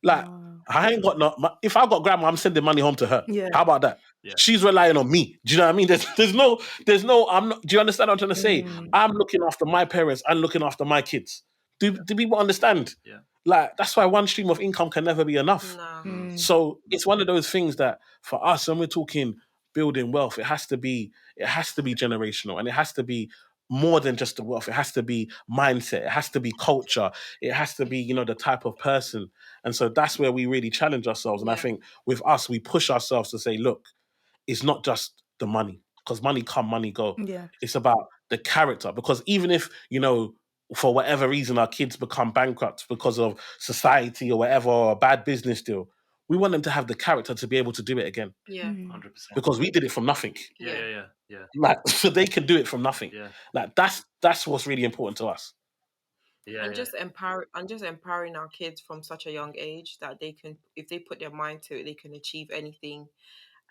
Like, I ain't got if I got grandma, I'm sending money home to her. Yeah. How about that? Yeah. She's relying on me. Do you know what I mean? There's no, I'm not, do you understand what I'm trying to say? I'm looking after my parents and looking after my kids. Do people understand? Yeah. Like, that's why one stream of income can never be enough. No. So it's one of those things that for us, when we're talking building wealth, it has to be generational, and it has to be more than just the wealth. It has to be mindset. It has to be culture. It has to be, the type of person. And so that's where we really challenge ourselves. And I Yeah. think with us, we push ourselves to say, look, it's not just the money, because money come, money go. Yeah. It's about the character. Because even if, for whatever reason, our kids become bankrupt because of society or whatever, or a bad business deal, we want them to have the character to be able to do it again. Yeah. 100%. Because we did it from nothing. Yeah. Like, so they can do it from nothing. Yeah. Like, that's what's really important to us. Yeah. Just empowering our kids from such a young age that they can, if they put their mind to it, they can achieve anything.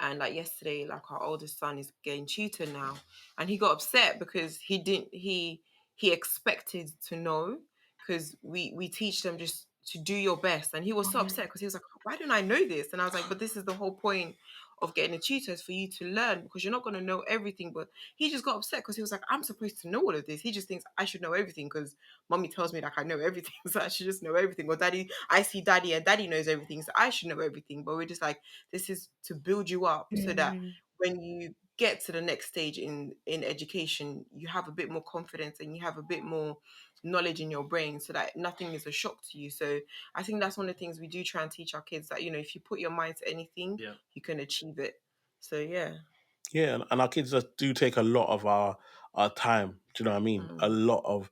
And like yesterday, like our oldest son is getting tutored now, and he got upset because he expected to know, because we teach them just to do your best, and he was so upset because he was like, why don't I know this? And I was like, but this is the whole point of getting a tutor, is for you to learn, because you're not going to know everything. But he just got upset because he was like, I'm supposed to know all of this. He just thinks I should know everything because mommy tells me like I know everything, so I should just know everything. Or daddy, I see daddy and daddy knows everything, so I should know everything. But we're just like, this is to build you up so that when you get to the next stage in education, you have a bit more confidence and you have a bit more knowledge in your brain, so that nothing is a shock to you. So I think that's one of the things we do try and teach our kids, that if you put your mind to anything, you can achieve it. So yeah, and our kids do take a lot of our time. Do you know what I mean? A lot of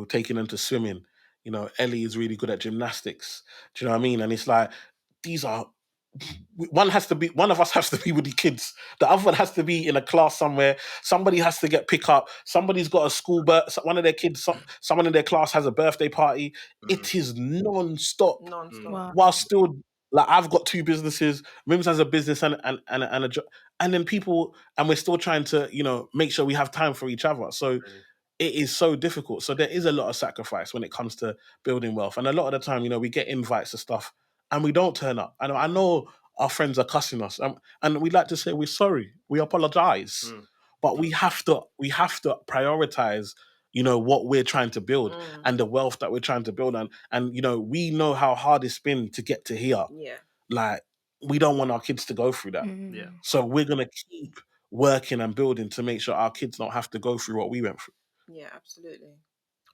taking them to swimming. Ellie is really good at gymnastics. Do you know what I mean? And it's like, these are, one of us has to be with the kids. The other one has to be in a class somewhere. Somebody has to get pick up. Somebody's got a school one of their kids, someone in their class has a birthday party. It is non-stop. non-stop. While still, like, I've got two businesses. Mims has a business and a job, and then and we're still trying to make sure we have time for each other. So it is so difficult. So there is a lot of sacrifice when it comes to building wealth, and a lot of the time, we get invites to stuff and we don't turn up. And I know our friends are cussing us, and we like to say we're sorry, we apologize, but we have to prioritize what we're trying to build and the wealth that we're trying to build, and we know how hard it's been to get to here. Like, we don't want our kids to go through that. So we're gonna keep working and building to make sure our kids don't have to go through what we went through. Yeah, absolutely.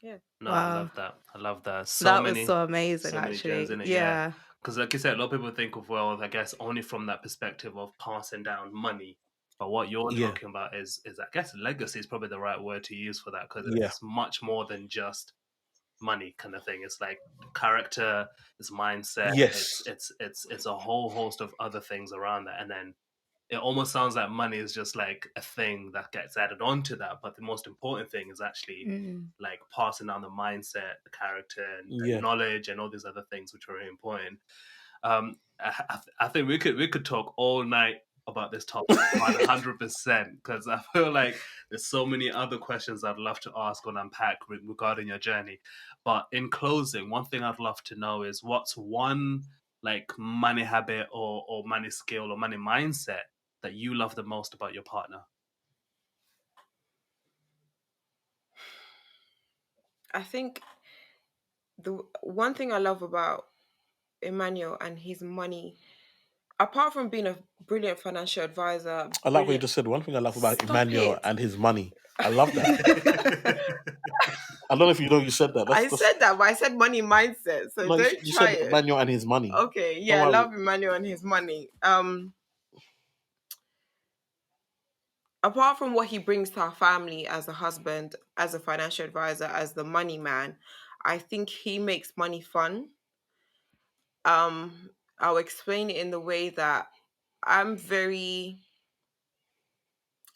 Yeah. No, Wow. I love that. That was so amazing, many gems actually. in it, Yeah. Because like you said, a lot of people think of wealth, I guess, only from that perspective of passing down money. But what you're talking about is I guess legacy is probably the right word to use for that, because it's much more than just money kind of thing. It's like character, it's mindset, it's a whole host of other things around that. And then it almost sounds like money is just like a thing that gets added on to that, but the most important thing is actually like passing down the mindset, the character, and the knowledge, and all these other things which are very important. I think we could talk all night about this topic 100%, because I feel like there's so many other questions I'd love to ask and unpack regarding your journey. But in closing, one thing I'd love to know is, what's one like money habit or money skill or money mindset that you love the most about your partner? I think the one thing I love about Emmanuel and his money, apart from being a brilliant financial advisor, I like what you just said. One thing I love about Stop Emmanuel it. and his money. I love that. I don't know if you know you said that. I said that, but I said money mindset. So No, don't you try said it. Emmanuel and his money. Okay, yeah, I love Emmanuel and his money. Apart from what he brings to our family as a husband, as a financial advisor, as the money man, I think he makes money fun. I'll explain it in the way that I'm very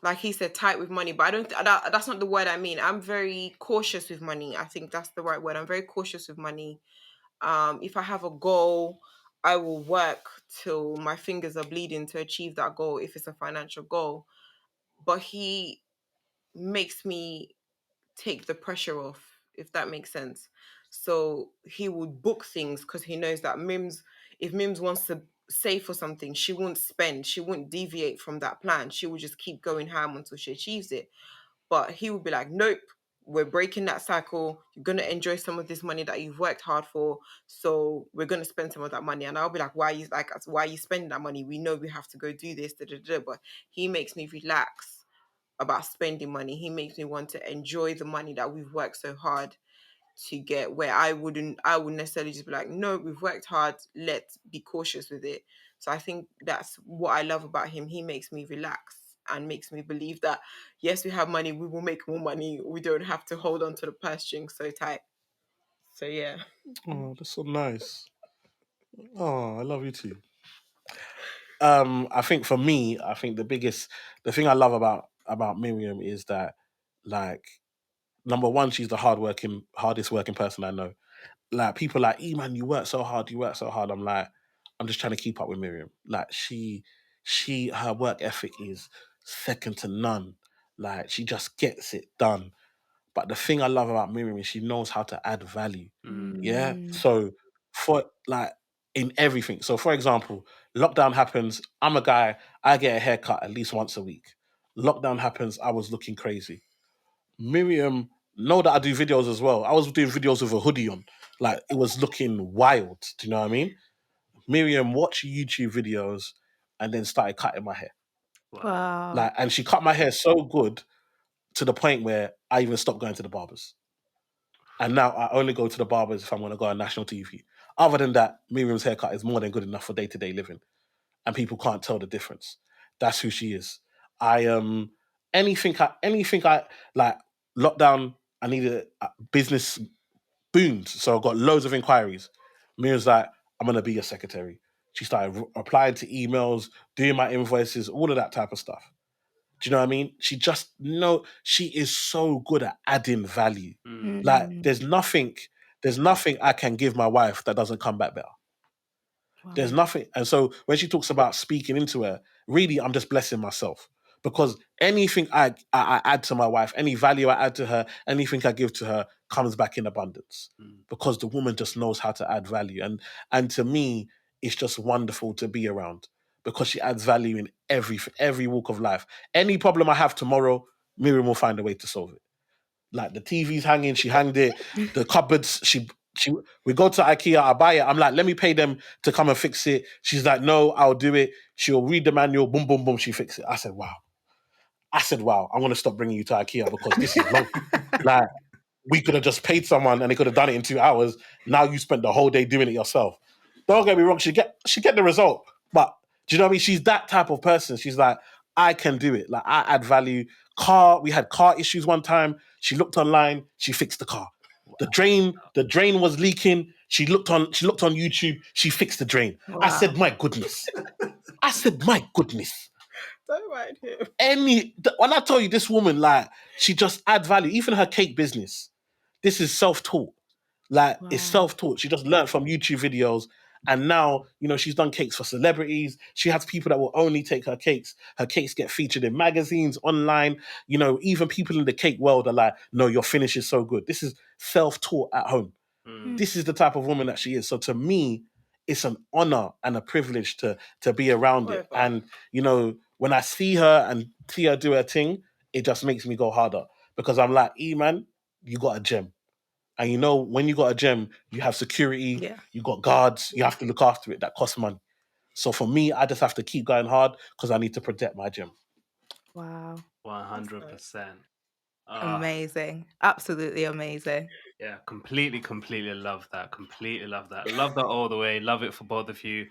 like he said, tight with money. But I don't. That's not the word I mean. I'm very cautious with money. I think that's the right word. I'm very cautious with money. If I have a goal, I will work till my fingers are bleeding to achieve that goal. If it's a financial goal, but he makes me take the pressure off, if that makes sense. So he would book things because he knows that if Mims wants to save for something, she won't spend, she won't deviate from that plan. She will just keep going ham until she achieves it. But he would be like, nope, we're breaking that cycle. You're gonna enjoy some of this money that you've worked hard for. So we're gonna spend some of that money. And I'll be like, why are you spending that money? We know we have to go do this, da, da, da. But he makes me relax about spending money. He makes me want to enjoy the money that we've worked so hard to get, where I wouldn't necessarily just be like, no, we've worked hard, let's be cautious with it. So I think that's what I love about him. He makes me relax and makes me believe that yes, we have money, we will make more money. We don't have to hold on to the purse string so tight. So yeah. Oh, that's so nice. Oh, I love you too. I think for me, I think the thing I love about Miriam is that, like, number one, she's the hardest working person I know. Like, people like, Eman, you work so hard, you work so hard. I'm like, I'm just trying to keep up with Miriam. Like, her work ethic is second to none. Like, she just gets it done. But the thing I love about Miriam is she knows how to add value. Yeah. So, for like, in everything. So, for example, lockdown happens. I'm a guy. I get a haircut at least once a week. Lockdown happens. I was looking crazy. Miriam know that I do videos as well. I was doing videos with a hoodie on. Like, it was looking wild. Do you know what I mean? Miriam watched YouTube videos and then started cutting my hair. Wow. Like, and she cut my hair so good to the point where I even stopped going to the barbers. And now I only go to the barbers if I'm going to go on national TV. Other than that, Miriam's haircut is more than good enough for day-to-day living. And people can't tell the difference. That's who she is. I anything I like, lockdown, I needed a business boomed. So I got loads of inquiries. Miriam's like, I'm gonna be your secretary. She started replying to emails, doing my invoices, all of that type of stuff. Do you know what I mean? She is so good at adding value. Like, there's nothing I can give my wife that doesn't come back better. There's nothing. And so when she talks about speaking into her, really, I'm just blessing myself, because anything I add to my wife, any value I add to her, anything I give to her comes back in abundance, because the woman just knows how to add value. And to me, it's just wonderful to be around, because she adds value in every walk of life. Any problem I have tomorrow, Miriam will find a way to solve it. Like, the TV's hanging, she hanged it. The cupboards, she we go to IKEA, I buy it. I'm like, let me pay them to come and fix it. She's like, no, I'll do it. She'll read the manual, boom, boom, boom, she fix it. I said, wow, I'm gonna stop bringing you to IKEA, because this is long. Like, we could have just paid someone and they could have done it in 2 hours. Now you spent the whole day doing it yourself. Don't get me wrong, she get the result. But do you know what I mean? She's that type of person. She's like, I can do it. Like, I add value. We had car issues one time. She looked online, she fixed the car. The drain was leaking. She looked on YouTube, she fixed the drain. I said, my goodness. My goodness. Don't mind him. When I tell you, this woman, like, she just add value. Even her cake business, this is self-taught. Like, it's self-taught. She just learned from YouTube videos. And now, she's done cakes for celebrities. She has people that will only take her cakes. Her cakes get featured in magazines, online. Even people in the cake world are like, no, your finish is so good. This is self-taught at home. This is the type of woman that she is. So to me, it's an honor and a privilege to be around it. And, when I see her and see her do her thing, it just makes me go harder, because I'm like, man, you got a gem. And when you got a gem, you have security, you got guards, you have to look after it. That costs money. So for me, I just have to keep going hard, because I need to protect my gem. Wow. 100%. Amazing. Absolutely amazing. Yeah, completely love that. Completely love that. Love that all the way. Love it for both of you.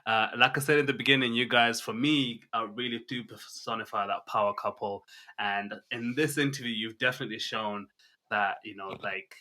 Like I said in the beginning, you guys, for me, really do personify that power couple. And in this interview, you've definitely shown that, like,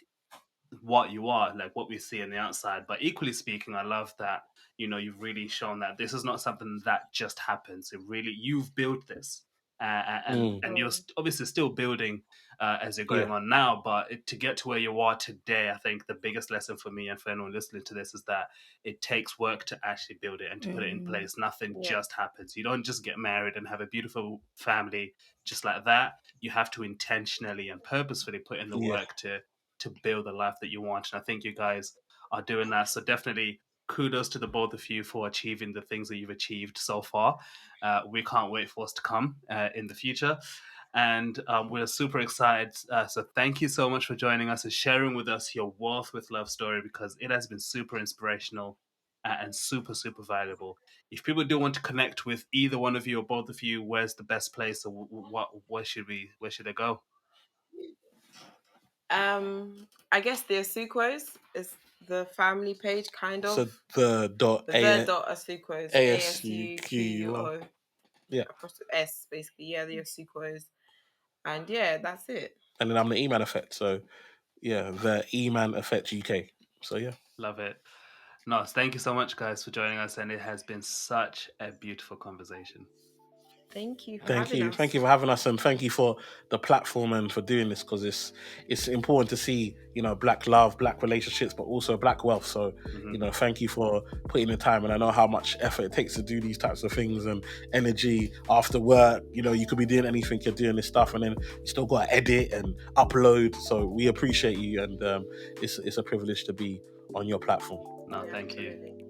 what you are, like what we see on the outside. But equally speaking, I love that, you've really shown that this is not something that just happens. You've built this. and you're obviously still building as you're going on now, but to get to where you are today, I think the biggest lesson for me and for anyone listening to this is that it takes work to actually build it and to put it in place. Nothing just happens. You don't just get married and have a beautiful family just like that. You have to intentionally and purposefully put in the work to build the life that you want. And I think you guys are doing that. So definitely kudos to the both of you for achieving the things that you've achieved so far. We can't wait for us to come in the future. And we're super excited. So thank you so much for joining us and sharing with us your Wealth with Love story, because it has been super inspirational and super, super valuable. If people do want to connect with either one of you or both of you, where's the best place, or where should they go? I guess the Asuquos is the family page, kind of. So the Asuquos, ASUQO. Yeah. Across the S, basically. Yeah, the Asuquos. And yeah, that's it. And then I'm the Eman Effect. So yeah, the Eman Effect UK. So yeah. Love it. No, thank you so much, guys, for joining us. And it has been such a beautiful conversation. Thank you for Thank having you. us. Thank you for having us, and thank you for the platform and for doing this, because it's important to see, Black love, Black relationships, but also Black wealth. So, thank you for putting the time. And I know how much effort it takes to do these types of things and energy after work. You could be doing anything, you're doing this stuff, and then you still got to edit and upload. So we appreciate you, and it's a privilege to be on your platform. No, thank you.